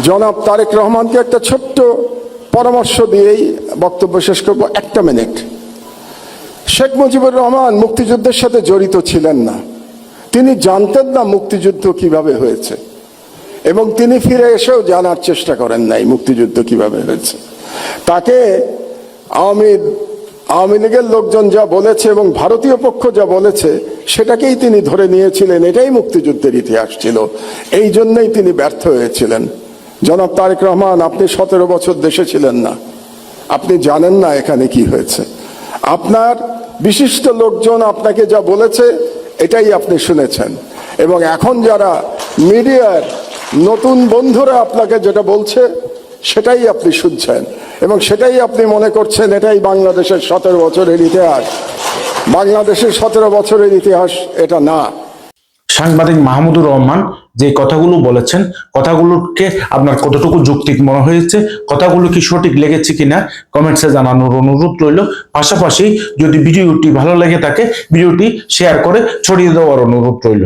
জনাব তারেক রহমানকে একটা ছোট্ট পরামর্শ দিয়েই বক্তব্য শেষ করব, 1 মিনিট। শেখ মুজিবুর রহমান মুক্তিযুদ্ধের সাথে জড়িত ছিলেন না, তিনি জানতেন না মুক্তিযুদ্ধ কিভাবে হয়েছে, এবং তিনি ফিরে এসেও জানার চেষ্টা করেন নাই মুক্তিযুদ্ধ কিভাবে হয়েছে। তাকে আওয়ামী লীগের লোকজন যা বলেছে এবং ভারতীয় পক্ষ যা বলেছে সেটাকেই তিনি ধরে নিয়েছিলেন, এটাই মুক্তিযুদ্ধের ইতিহাস ছিল, এই জন্যই তিনি ব্যর্থ হয়েছিলেন। জনাব তারেক রহমান, আপনি 17 বছর দেশে ছিলেন না, আপনি জানেন না এখানে কি হয়েছে। আপনার বিশিষ্ট লোকজন আপনাকে যা বলেছে এটাই আপনি শুনেছেন, এবং এখন যারা মিডিয়ার নতুন বন্ধুরা আপনাকে যেটা বলছে সেটাই আপনি শুনছেন, এবং সেটাই আপনি মনে করছেন এটাই বাংলাদেশের 17 বছরের ইতিহাস। বাংলাদেশের 17 বছরের ইতিহাস এটা না। সাংবাদিক মাহমুদুর রহমান যে কথাগুলো বলেছেন, কথাগুলোকে আপনার কতটুকু যৌক্তিক মনে হয়েছে, কথাগুলো কি সঠিক লেগেছে কিনা কমেন্টসে জানানোর অনুরোধ রইল। পাশাপাশি যদি ভিডিওটি ভালো লেগে থাকে ভিডিওটি শেয়ার করে ছড়িয়ে দেওয়ার অনুরোধ রইল।